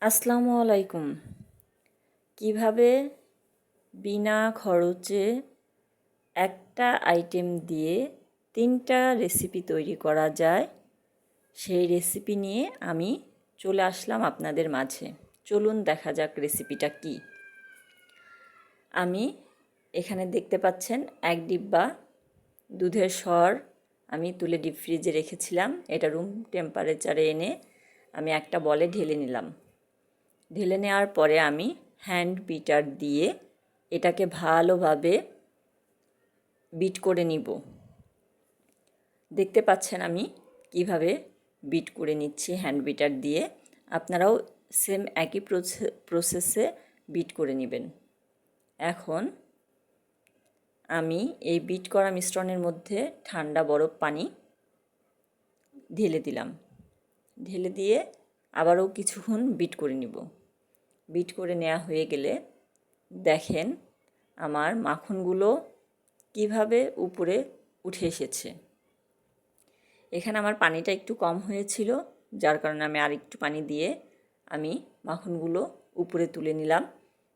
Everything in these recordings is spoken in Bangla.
আসসালামু আলাইকুম। কিভাবে বিনা খরচে একটা আইটেম দিয়ে 3টা রেসিপি তৈরি করা যায়, সেই রেসিপি নিয়ে আমি চলে আসলাম আপনাদের মাঝে। চলুন দেখা যাক রেসিপিটা কী। আমি এখানে দেখতে পাচ্ছেন 1 ডিব্বা দুধের সর আমি তুলে ডিপ ফ্রিজে রেখেছিলাম। এটা রুম টেম্পারেচারে এনে আমি একটা বলে ঢেলে নিলাম। ঢেলে নেওয়ার পরে আমি হ্যান্ড বিটার দিয়ে এটাকে ভালোভাবে বিট করে নিব। দেখতে পাচ্ছেন আমি কিভাবে বিট করে নিচ্ছি হ্যান্ড বিটার দিয়ে। আপনারাও সেম একই প্রসেসে বিট করে নেবেন। এখন আমি এই বিট করা মিশ্রণের মধ্যে ঠান্ডা বরফ পানি ঢেলে দিলাম। ঢেলে দিয়ে আবারও কিছুক্ষণ বিট করে নিব। বিট করে নেওয়া হয়ে গেলে দেখেন আমার মাখনগুলো কিভাবে উপরে উঠে এসেছে। এখানে আমার পানিটা একটু কম হয়েছিল, যার কারণে আমি আর একটু পানি দিয়ে আমি মাখনগুলো উপরে তুলে নিলাম।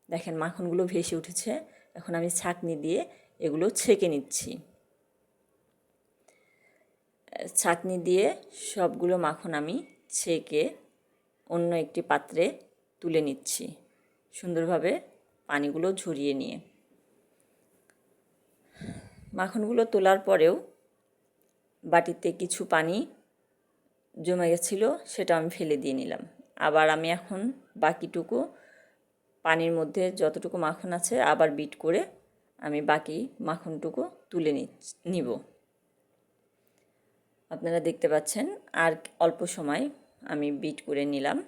দেখেন মাখনগুলো ভেসে উঠেছে। এখন আমি ছাঁকনি দিয়ে এগুলো ছেঁকে নিচ্ছি। ছাঁকনি দিয়ে সবগুলো মাখন আমি ছেঁকে অন্য একটি পাত্রে তুলে নিচ্ছি, সুন্দরভাবে পানিগুলো ঝরিয়ে নিয়ে। মাখনগুলো তোলার পরেও বাটিতে কিছু পানি জমে গেছিলো, সেটা আমি ফেলে দিয়ে নিলাম। আবার আমি এখন বাকিটুকু পানির মধ্যে যতটুকু মাখন আছে আবার বিট করে আমি বাকি মাখনটুকু তুলে নিব। আপনারা দেখতে পাচ্ছেন আর অল্প সময় আমি বিট করে নিলাম।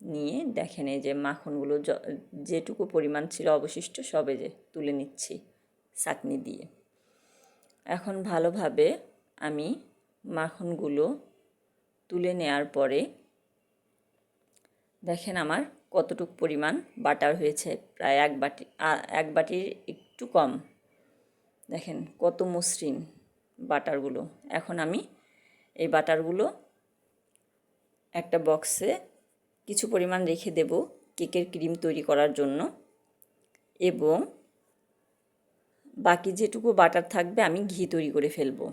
নিয়ে দেখেন এই যে মাখনগুলো যেটুকু পরিমাণ ছিল অবশিষ্ট সবে যে তুলে নিচ্ছি ছাঁকনি দিয়ে। এখন ভালোভাবে আমি মাখনগুলো তুলে নেওয়ার পরে দেখেন আমার কতটুকু পরিমাণ বাটার হয়েছে, প্রায় এক বাটির একটু কম। দেখেন কত মসৃণ বাটারগুলো। এখন আমি এই বাটারগুলো একটা বক্সে কিছু পরিমাণ রেখে দেব কেকের ক্রিম তৈরি করার জন্য, এবং বাকি যেটুকু বাটার থাকবে আমি ঘি তৈরি করে ফেলবো।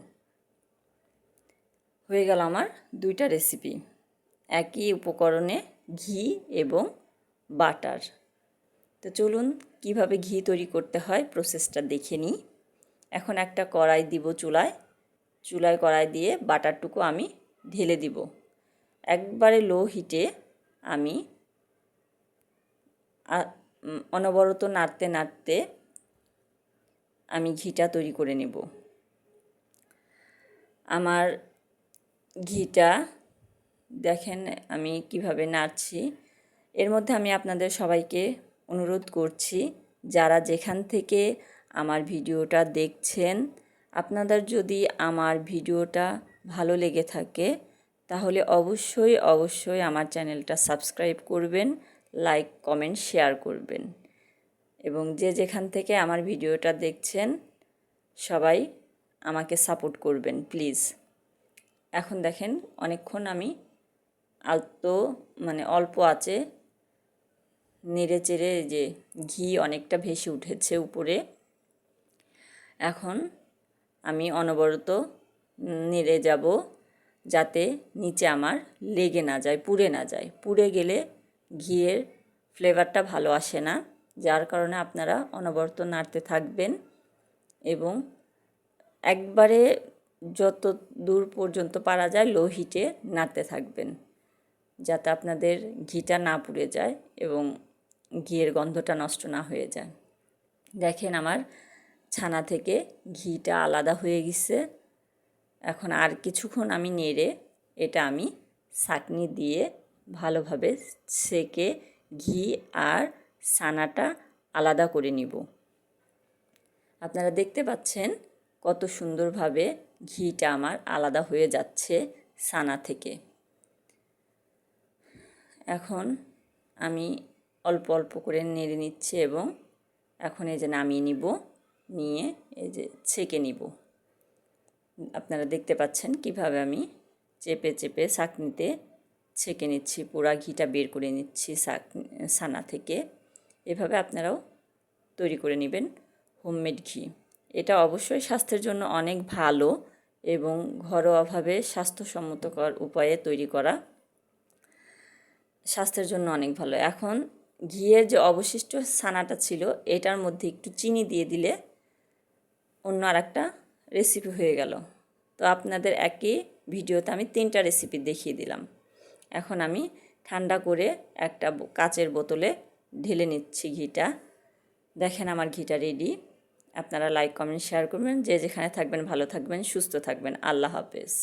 হয়ে গেল আমার 2টা রেসিপি, একই উপকরণে ঘি এবং বাটার। তো চলুন কিভাবে ঘি তৈরি করতে হয় প্রসেসটা দেখে নিই। এখন একটা কড়াই দিব চুলায় কড়াই দিয়ে বাটারটুকু আমি ঢেলে দিব। একবারে লো হিটে আমি অনবরত নাড়তে নাড়তে আমি ঘিটা তৈরি করে নেব। আমার ঘিটা দেখেন আমি কিভাবে নাড়ছি। এর মধ্যে আমি আপনাদের সবাইকে অনুরোধ করছি, যারা যেখান থেকে আমার ভিডিওটা দেখছেন, আপনাদের যদি আমার ভিডিওটা ভালো লেগে থাকে তাহলে অবশ্যই আমার চ্যানেলটা সাবস্ক্রাইব করবেন, লাইক কমেন্ট শেয়ার করবেন, এবং যে যেখান থেকে আমার ভিডিওটা দেখছেন সবাই আমাকে সাপোর্ট করবেন প্লিজ। এখন দেখেন অনেকক্ষণ আমি অল্প আঁচে নেড়ে চেড়ে যে ঘি অনেকটা ভেসে উঠেছে উপরে। এখন আমি অনবরত নেড়ে যাব যাতে নিচে আমার লেগে না যায়, পুড়ে না যায়। পুড়ে গেলে ঘিয়ের ফ্লেভারটা ভালো আসে না, যার কারণে আপনারা অনবরত নাড়তে থাকবেন এবং একবারে যত দূর পর্যন্ত পারা যায় লো হিটে নাড়তে থাকবেন, যাতে আপনাদের ঘিটা না পুড়ে যায় এবং ঘিয়ের গন্ধটা নষ্ট না হয়ে যায়। দেখেন আমার ছানা থেকে ঘিটা আলাদা হয়ে গেছে। এখন আর কিছুক্ষণ আমি নেড়ে এটা আমি ছাঁকনি দিয়ে ভালোভাবে সেকে ঘি আর ছানাটা আলাদা করে নিব। আপনারা দেখতে পাচ্ছেন কত সুন্দরভাবে ঘিটা আমার আলাদা হয়ে যাচ্ছে ছানা থেকে। এখন আমি অল্প অল্প করে নেড়ে নিচ্ছি এবং এখন এই যে নামিয়ে নিব, নিয়ে এই যে ছেঁকে নিব। আপনারা দেখতে পাচ্ছেন কিভাবে আমি চেপে চেপে ছাঁকনিতে ছেঁকে নিচ্ছি, পুরা ঘিটা বের করে নিচ্ছি ছানা থেকে। এভাবে আপনারাও তৈরি করে নেবেন হোমমেড ঘি। এটা অবশ্যই স্বাস্থ্যের জন্য অনেক ভালো এবং ঘরোয়াভাবে স্বাস্থ্যসম্মতকর উপায়ে তৈরি করা স্বাস্থ্যের জন্য অনেক ভালো। এখন ঘিয়ের যে অবশিষ্ট ছানাটা ছিল এটার মধ্যে একটু চিনি দিয়ে দিলে অন্য আর একটা রেসিপি হয়ে গেল। তো আপনাদের একই ভিডিওতে আমি 3টা রেসিপি দেখিয়ে দিলাম। এখন আমি ঠান্ডা করে একটা কাচের বোতলে ঢেলে নিচ্ছি ঘিটা। দেখেন আমার ঘিটা রেডি। আপনারা লাইক কমেন্ট শেয়ার করবেন। যে যেখানে থাকবেন ভালো থাকবেন, সুস্থ থাকবেন। আল্লাহ হাফেজ।